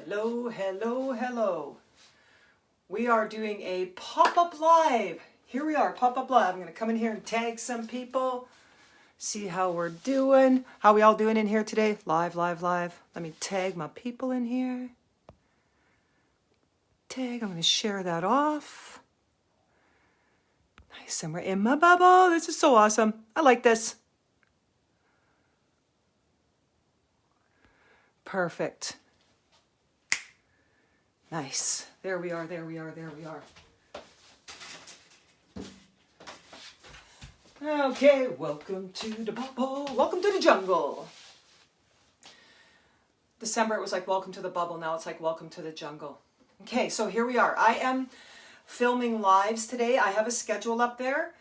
Hello, hello, hello. We are doing a pop-up live. Here we are, pop-up live. I'm going to come in here and tag some people. See how we're doing. How we all doing in here today? Live, live, live. Let me tag my people in here. Tag, I'm going to share that off. Nice, and we're in my bubble. This is so awesome. I like this. Perfect. Nice. There we are, there we are, there we are. Okay, welcome to the bubble. Welcome to the jungle. December, it was like welcome to the bubble. Now it's like welcome to the jungle. Okay, so here we are. I am filming lives today. I have a schedule up there,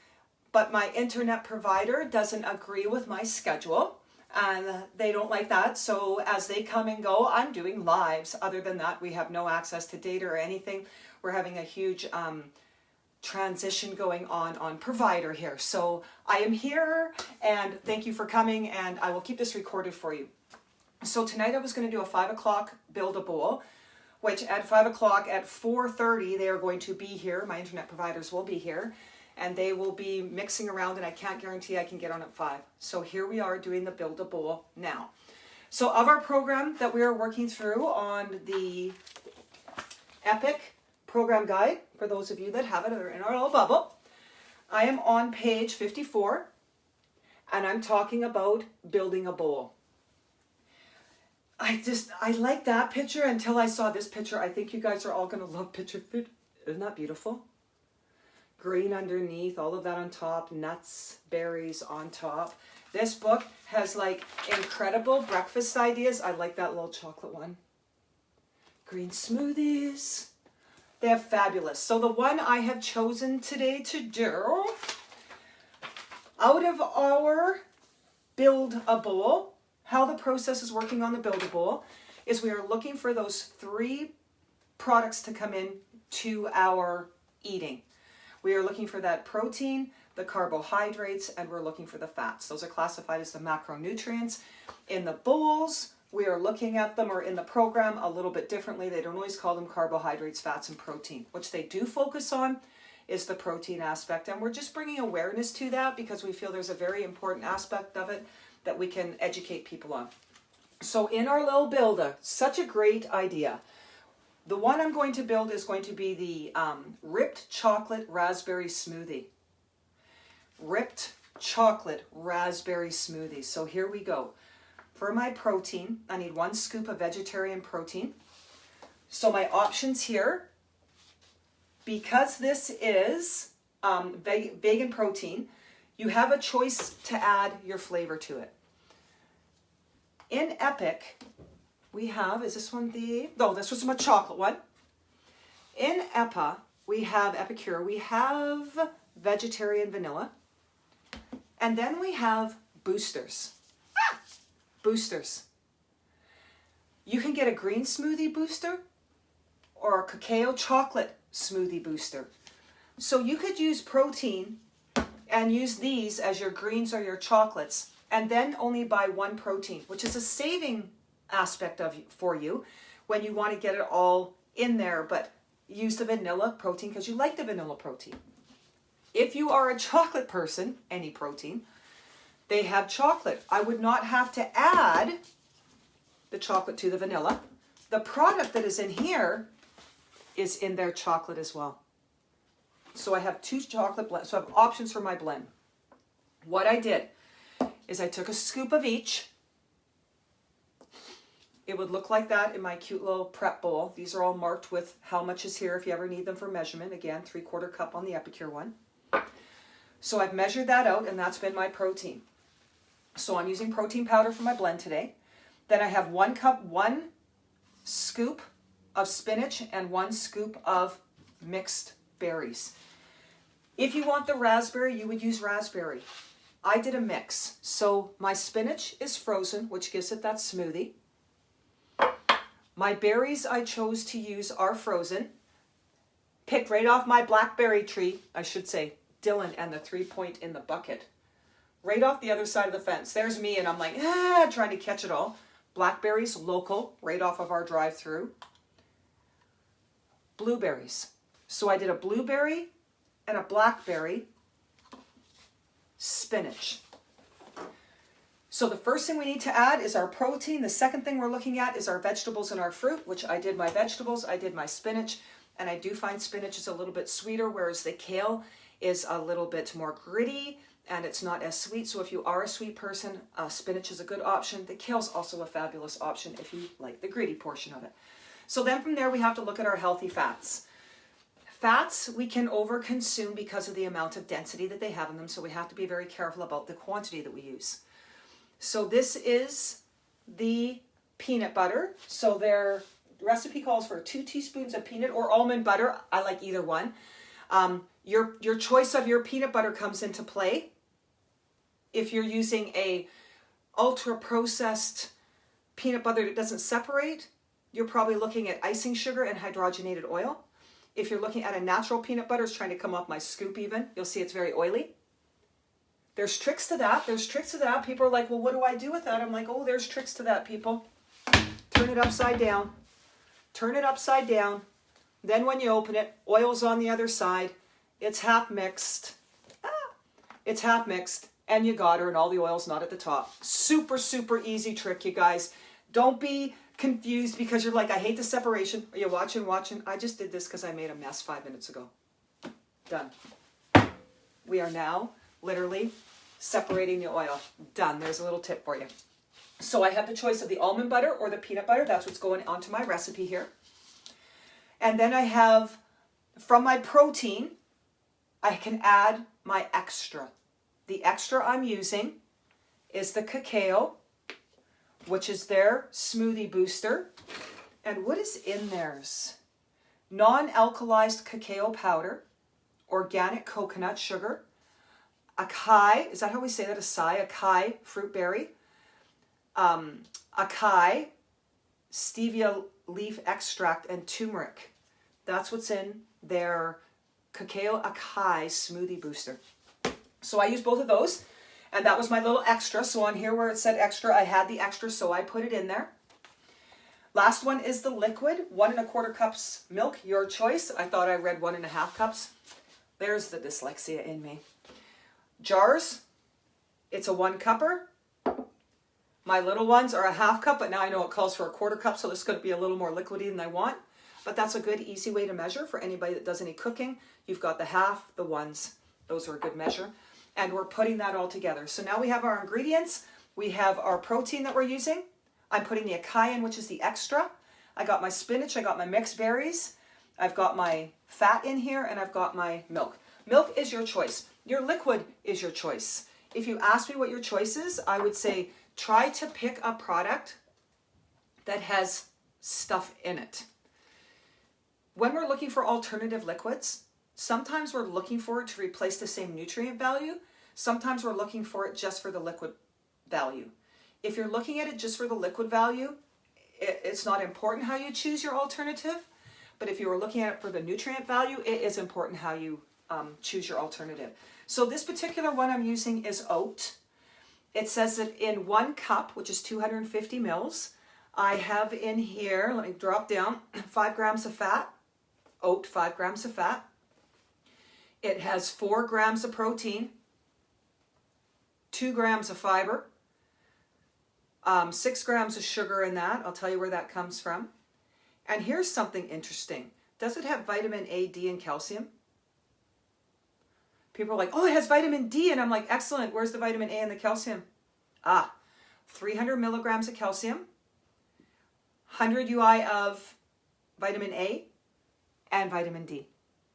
but my internet provider doesn't agree with my schedule. And they don't like that, so as they come and go, I'm doing lives. Other than that, we have no access to data or anything. We're having a huge transition going on provider here. So I am here, and thank you for coming, and I will keep this recorded for you. So tonight I was going to do a 5 o'clock Build-A-Bowl, which at 5 o'clock, at 4:30, they are going to be here. My internet providers will be here. And they will be mixing around, and I can't guarantee I can get on at 5. So here we are doing the Build-A-Bowl now. So of our program that we are working through on the Epic program guide, for those of you that have it or are in our little bubble, I am on page 54, and I'm talking about building a bowl. I like that picture until I saw this picture. I think you guys are all going to love picture. Isn't that beautiful? Green underneath, all of that on top, nuts, berries on top. This book has like incredible breakfast ideas. I like that little chocolate one. Green smoothies. They have fabulous. So the one I have chosen today to do, out of our Build-A-Bowl, how the process is working on the Build-A-Bowl, is we are looking for those 3 products to come in to our eating. We are looking for that protein, the carbohydrates, and we're looking for the fats. Those are classified as the macronutrients. In the bowls, we are looking at them, or in the program, a little bit differently. They don't always call them carbohydrates, fats, and protein. Which they do focus on is the protein aspect. And we're just bringing awareness to that because we feel there's a very important aspect of it that we can educate people on. So in our little builder, such a great idea. The one I'm going to build is going to be the Ripped Chocolate Raspberry Smoothie. Ripped Chocolate Raspberry Smoothie. So here we go. For my protein, I need 1 scoop of vegetarian protein. So my options here, because this is vegan protein, you have a choice to add your flavor to it. In Epic, we have, is this one the, no, this was my chocolate one. In Epicure, we have vegetarian vanilla. And then we have boosters. Boosters. You can get a green smoothie booster or a cacao chocolate smoothie booster. So you could use protein and use these as your greens or your chocolates, and then only buy 1 protein, which is a saving aspect of for you when you want to get it all in there, but use the vanilla protein because you like the vanilla protein. If you are a chocolate person, any protein, they have chocolate. I would not have to add the chocolate to the vanilla. The product that is in here is in their chocolate as well. So I have 2 chocolate blends, so I have options for my blend. What I did is I took a scoop of each. It would look like that in my cute little prep bowl. These are all marked with how much is here if you ever need them for measurement. Again, 3/4 cup on the Epicure one. So I've measured that out, and that's been my protein. So I'm using protein powder for my blend today. Then I have 1 scoop of spinach and 1 scoop of mixed berries. If you want the raspberry, you would use raspberry. I did a mix. So my spinach is frozen, which gives it that smoothie. My berries I chose to use are frozen. Picked right off my blackberry tree, I should say, Dylan and the 3-point in the bucket. Right off the other side of the fence. There's me, and I'm like, trying to catch it all. Blackberries, local, right off of our drive-through. blueberries. So I did a blueberry and a blackberry spinach. So the first thing we need to add is our protein. The second thing we're looking at is our vegetables and our fruit, which I did my vegetables, I did my spinach, and I do find spinach is a little bit sweeter, whereas the kale is a little bit more gritty and it's not as sweet. So if you are a sweet person, spinach is a good option. The kale's also a fabulous option if you like the gritty portion of it. So then from there we have to look at our healthy fats. Fats we can overconsume because of the amount of density that they have in them, so we have to be very careful about the quantity that we use. So this is the peanut butter. So their recipe calls for 2 teaspoons of peanut or almond butter. I like either one. Your choice of your peanut butter comes into play. If you're using a ultra processed peanut butter that doesn't separate, you're probably looking at icing sugar and hydrogenated oil. If you're looking at a natural peanut butter, it's trying to come off my scoop even, you'll see it's very oily. There's tricks to that. There's tricks to that. People are like, well, what do I do with that? I'm like, oh, there's tricks to that, people. Turn it upside down. Turn it upside down. Then when you open it, oil's on the other side. It's half mixed. It's half mixed. And you got her, and all the oil's not at the top. Super, super easy trick, you guys. Don't be confused because you're like, I hate the separation. Are you watching? I just did this because I made a mess 5 minutes ago. Done. We are now literally separating the oil. Done. There's a little tip for you. So I have the choice of the almond butter or the peanut butter. That's what's going onto my recipe here. And then I have, from my protein, I can add my extra. The extra I'm using is the cacao, which is their smoothie booster. And what is in theirs? Non-alkalized cacao powder, organic coconut sugar, acai, is that how we say that? Acai fruit berry, acai, stevia leaf extract, and turmeric. That's what's in their cacao acai smoothie booster. So I use both of those, and that was my little extra. So on here where it said extra, I had the extra, so I put it in there. Last one is the liquid, 1 1/4 cups milk, your choice. I thought I read 1 1/2 cups. There's the dyslexia in me. Jars, it's a 1 cupper. My little ones are a 1/2 cup, but now I know it calls for a 1/4 cup, so this is going to be a little more liquidy than I want. But that's a good, easy way to measure for anybody that does any cooking. You've got the 1/2, the 1s. Those are a good measure. And we're putting that all together. So now we have our ingredients. We have our protein that we're using. I'm putting the acai in, which is the extra. I got my spinach. I got my mixed berries. I've got my fat in here, and I've got my milk. Milk is your choice. Your liquid is your choice. If you ask me what your choice is, I would say try to pick a product that has stuff in it. When we're looking for alternative liquids, sometimes we're looking for it to replace the same nutrient value. Sometimes we're looking for it just for the liquid value. If you're looking at it just for the liquid value, it's not important how you choose your alternative. But if you were looking at it for the nutrient value, it is important how you choose your alternative. So this particular one I'm using is oat. It says that in 1 cup, which is 250 mils, I have in here, let me drop down, 5 grams of fat. Oat, 5 grams of fat. It has 4 grams of protein, 2 grams of fiber, 6 grams of sugar in that. I'll tell you where that comes from. And here's something interesting. Does it have vitamin A, D, and calcium? People are like, oh, it has vitamin D. And I'm like, excellent. Where's the vitamin A and the calcium? 300 milligrams of calcium, 100 UI of vitamin A, and vitamin D.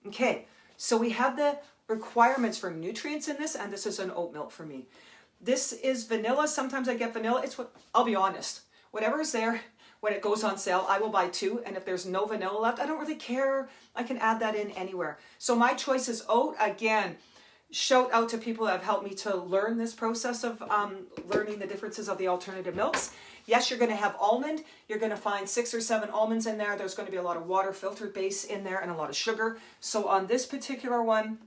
Okay, so we have the requirements for nutrients in this, and this is an oat milk for me. This is vanilla. Sometimes I get vanilla. It's what, I'll be honest, whatever is there when it goes on sale, I will buy 2, and if there's no vanilla left, I don't really care. I can add that in anywhere. So my choice is oat. Again, shout out to people that have helped me to learn this process of learning the differences of the alternative milks. Yes, you're going to have almond. You're going to find 6 or 7 almonds in there. There's going to be a lot of water filtered base in there and a lot of sugar. So on this particular one,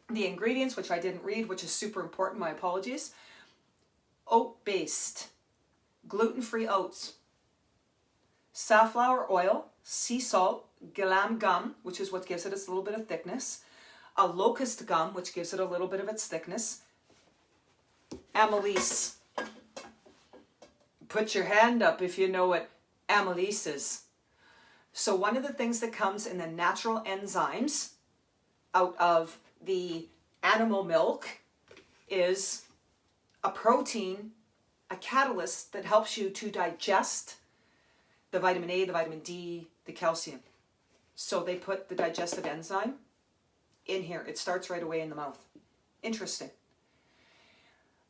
the ingredients, which I didn't read, which is super important, my apologies. Oat-based, gluten-free oats, safflower oil, sea salt, Glam gum, which is what gives it its little bit of thickness, a locust gum, which gives it a little bit of its thickness, Amylase. Put your hand up if you know what amylase is. So one of the things that comes in the natural enzymes out of the animal milk is a protein, a catalyst that helps you to digest the vitamin A, the vitamin D, the calcium. So they put the digestive enzyme in here. It starts right away in the mouth. Interesting.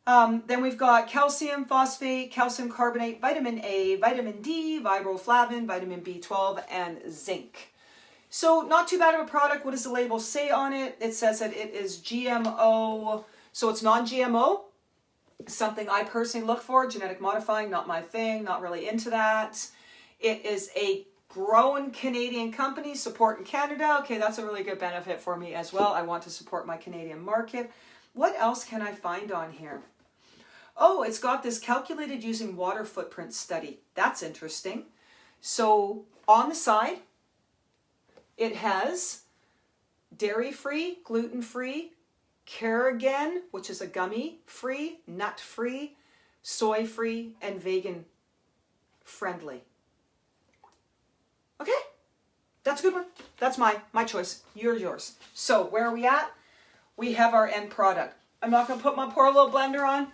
Then we've got calcium phosphate, calcium carbonate, vitamin A, vitamin D, riboflavin, vitamin B12, and zinc. So not too bad of a product. What does the label say on it? It says that it is GMO, so it's non-GMO. Something I personally look for. Genetic modifying, not my thing, not really into that. It is a grown Canadian company, support in Canada. Okay, that's a really good benefit for me as well. I want to support my Canadian market. What else can I find on here? Oh, it's got this calculated using water footprint study. That's interesting. So on the side, it has dairy-free, gluten-free, Carrigan, which is a gummy-free, nut-free, soy-free, and vegan-friendly. Okay, that's a good one. That's my choice. Yours. So where are we at? We have our end product. I'm not going to put my poor little blender on.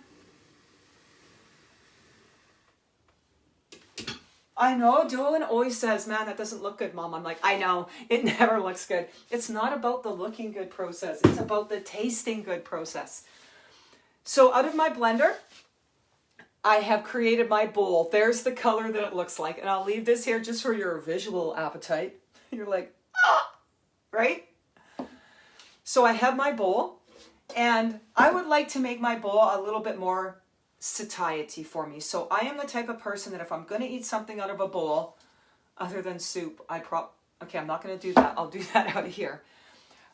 I know, Dolan always says, man, that doesn't look good, Mom. I'm like, I know, it never looks good. It's not about the looking good process. It's about the tasting good process. So out of my blender, I have created my bowl. There's the color that it looks like. And I'll leave this here just for your visual appetite. You're like, ah, right? So I have my bowl. And I would like to make my bowl a little bit more satiety for me. So I am the type of person that if I'm going to eat something out of a bowl, other than soup, okay, I'm not going to do that. I'll do that out of here.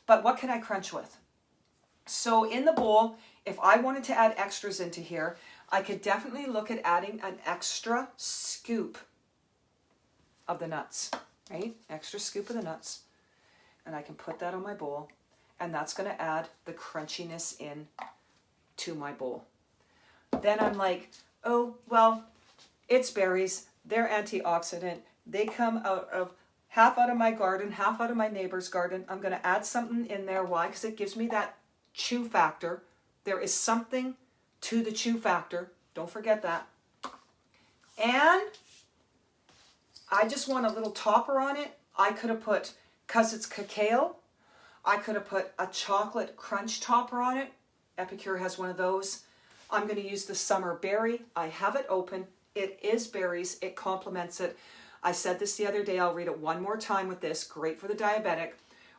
But what can I crunch with? So in the bowl, if I wanted to add extras into here, I could definitely look at adding an extra scoop of the nuts, right? Extra scoop of the nuts. And I can put that on my bowl. And that's going to add the crunchiness in to my bowl. Then I'm like, oh, well, it's berries. They're antioxidant. They come out of half out of my garden, half out of my neighbor's garden. I'm going to add something in there. Why? Because it gives me that chew factor. There is something to the chew factor. Don't forget that. And I just want a little topper on it. I could have put, because it's cacao, I could have put a chocolate crunch topper on it. Epicure has one of those. I'm going to use the summer berry. I have it open. It is berries. It complements it. I said this the other day. I'll read it one more time with this. Great for the diabetic.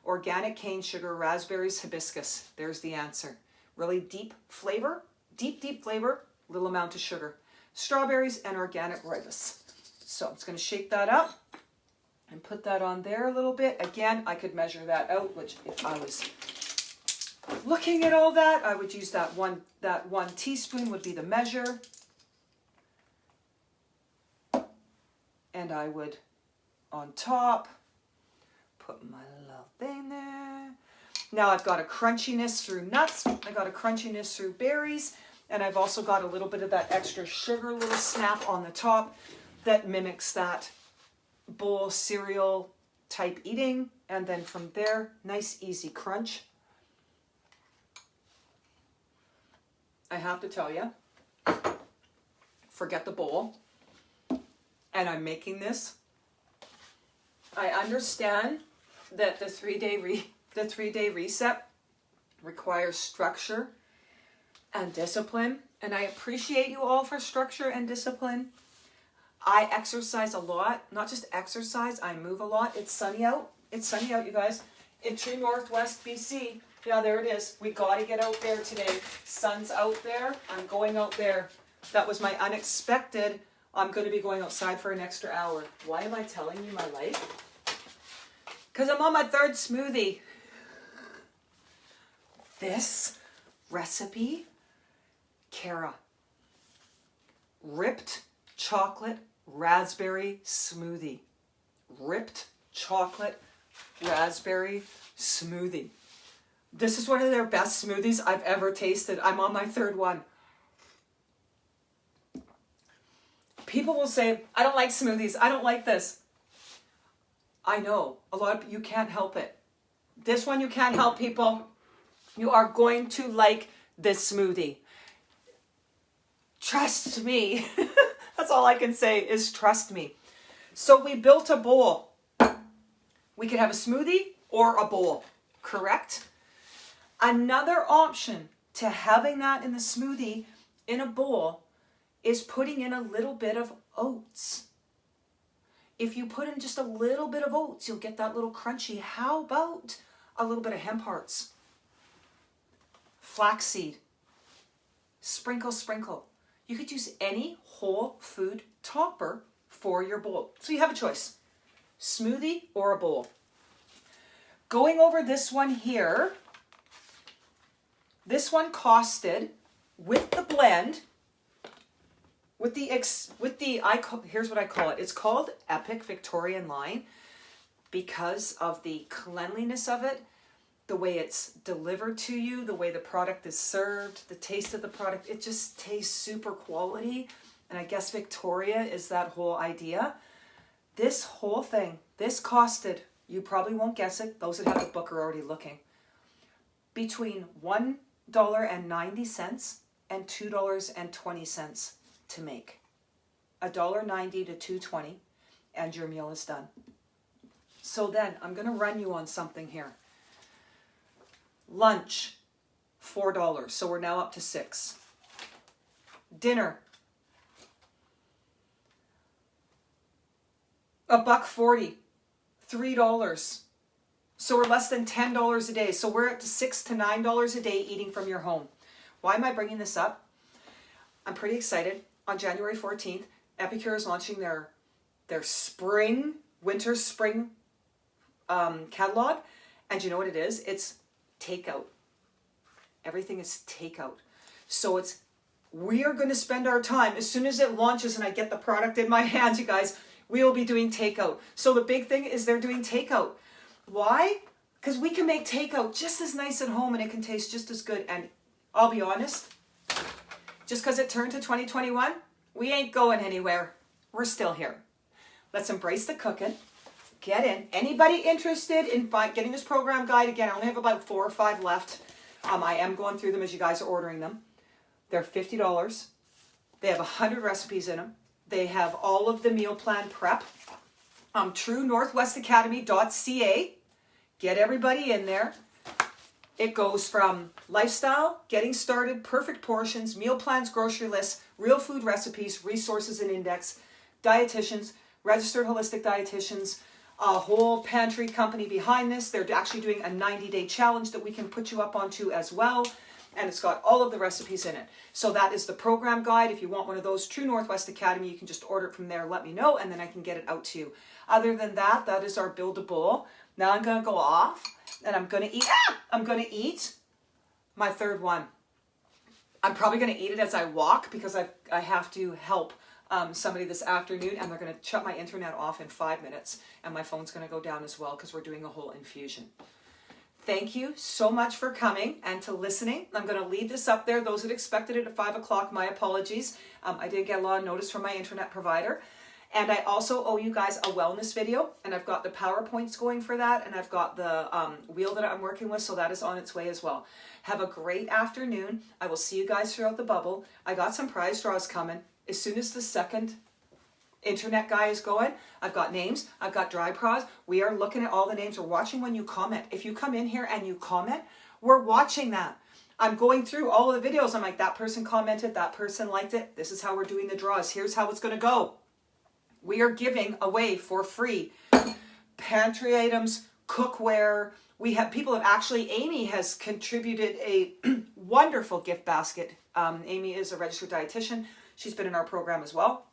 Organic cane sugar, raspberries, hibiscus. There's the answer. Really deep flavor. Deep flavor. Little amount of sugar. Strawberries and organic rooibos. So I'm just going to shake that up and put that on there a little bit. Again, I could measure that out, which if I was looking at all that, I would use that one teaspoon would be the measure. And I would, on top, put my little thing there. Now I've got a crunchiness through nuts. I got a crunchiness through berries. And I've also got a little bit of that extra sugar little snap on the top that mimics that bowl cereal type eating. And then from there, nice easy crunch. I have to tell you, forget the bowl. And I'm making this. I understand that the 3-day reset requires structure and discipline. And I appreciate you all for structure and discipline. I exercise a lot. Not just exercise, I move a lot. It's sunny out. It's sunny out, you guys. In True Northwest, BC. Yeah, there it is. We got to get out there today. Sun's out there. I'm going out there. That was my unexpected. I'm going to be going outside for an extra hour. Why am I telling you my life? Because I'm on my third smoothie. This recipe, Cara. Ripped chocolate raspberry smoothie. Ripped chocolate raspberry smoothie. This is one of their best smoothies I've ever tasted. I'm on my third one. People will say, I don't like smoothies. I don't like this. I know, a lot of you can't help it. This one you can't help, people. You are going to like this smoothie. Trust me. That's all I can say is trust me. So we built a bowl. We could have a smoothie or a bowl, correct? Another option to having that in the smoothie in a bowl is putting in a little bit of oats. If you put in just a little bit of oats, you'll get that little crunchy. How about a little bit of hemp hearts? Flaxseed. Sprinkle, sprinkle. You could use any whole food topper for your bowl. So you have a choice. Smoothie or a bowl. Going over this one here. This one costed, with the blend, here's what I call it. It's called Epic Victorian Line because of the cleanliness of it, the way it's delivered to you, the way the product is served, the taste of the product. It just tastes super quality. And I guess Victoria is that whole idea. This whole thing, this costed, you probably won't guess it, those that have the book are already looking, between $1.90 and $2.20 to make. $1.90 to $2.20 and your meal is done. So then I'm going to run you on something here. Lunch, $4. So we're now up to $6. Dinner, $1.40, $3. So we're less than $10 a day. So we're at $6 to $9 a day eating from your home. Why am I bringing this up? I'm pretty excited. On January 14th, Epicure is launching their winter spring catalog. And you know what it is? It's takeout. Everything is takeout. So we are going to spend our time, as soon as it launches and I get the product in my hands, you guys, we will be doing takeout. So the big thing is they're doing takeout. Why? Because we can make takeout just as nice at home and it can taste just as good. And I'll be honest, just because it turned to 2021, we ain't going anywhere. We're still here. Let's embrace the cooking. Get in. Anybody interested in getting this program guide? Again, I only have about 4 or 5 left. I am going through them as you guys are ordering them. They're $50. They have 100 recipes in them. They have all of the meal plan prep. TrueNorthwestAcademy.ca. Get everybody in there. It goes from lifestyle, getting started, perfect portions, meal plans, grocery lists, real food recipes, resources and index, dietitians, registered holistic dietitians, a whole pantry company behind this. They're actually doing a 90-day challenge that we can put you up onto as well. And it's got all of the recipes in it. So that is the program guide. If you want one of those, True Northwest Academy, you can just order it from there. Let me know, and then I can get it out to you. Other than that, that is our Build a Bowl. Now I'm going to go off, and I'm going to eat. I'm going to eat my third one. I'm probably going to eat it as I walk because I have to help somebody this afternoon, and they're going to shut my internet off in 5 minutes, and my phone's going to go down as well because we're doing a whole infusion. Thank you so much for coming and to listening. I'm going to leave this up there. Those that expected it at 5 o'clock, my apologies. I did get a lot of notice from my internet provider. And I also owe you guys a wellness video. And I've got the PowerPoints going for that. And I've got the wheel that I'm working with. So that is on its way as well. Have a great afternoon. I will see you guys throughout the bubble. I got some prize draws coming. As soon as the second internet guy is going, I've got names, I've got dry prize. We are looking at all the names. We're watching when you comment. If you come in here and you comment, we're watching that. I'm going through all of the videos. I'm like, that person commented, that person liked it. This is how we're doing the draws. Here's how it's going to go. We are giving away for free pantry items, cookware. We have people that actually, Amy has contributed a wonderful gift basket. Amy is a registered dietitian. She's been in our program as well.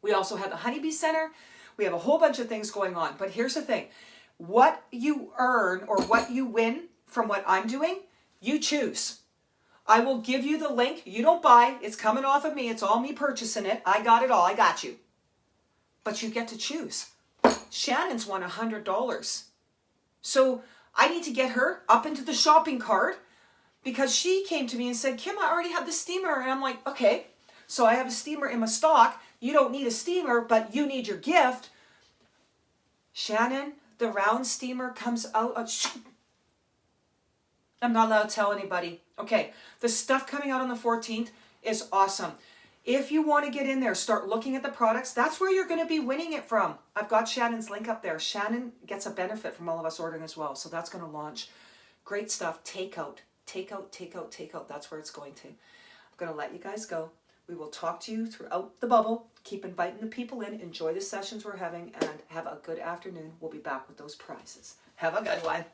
We also have the Honeybee Center. We have a whole bunch of things going on. But here's the thing. What you earn or what you win from what I'm doing, you choose. I will give you the link. You don't buy. It's coming off of me. It's all me purchasing it. I got it all. I got you. But you get to choose. Shannon's won $100. So I need to get her up into the shopping cart because she came to me and said, Kim, I already have the steamer. And I'm like, okay, so I have a steamer in my stock. You don't need a steamer, but you need your gift. Shannon, the round steamer comes out. I'm not allowed to tell anybody. Okay, the stuff coming out on the 14th is awesome. If you want to get in there, start looking at the products. That's where you're going to be winning it from. I've got Shannon's link up there. Shannon gets a benefit from all of us ordering as well. So that's going to launch. Great stuff. Takeout. Takeout, takeout, takeout. That's where it's going to. I'm going to let you guys go. We will talk to you throughout the bubble. Keep inviting the people in. Enjoy the sessions we're having. And have a good afternoon. We'll be back with those prizes. Have a good one.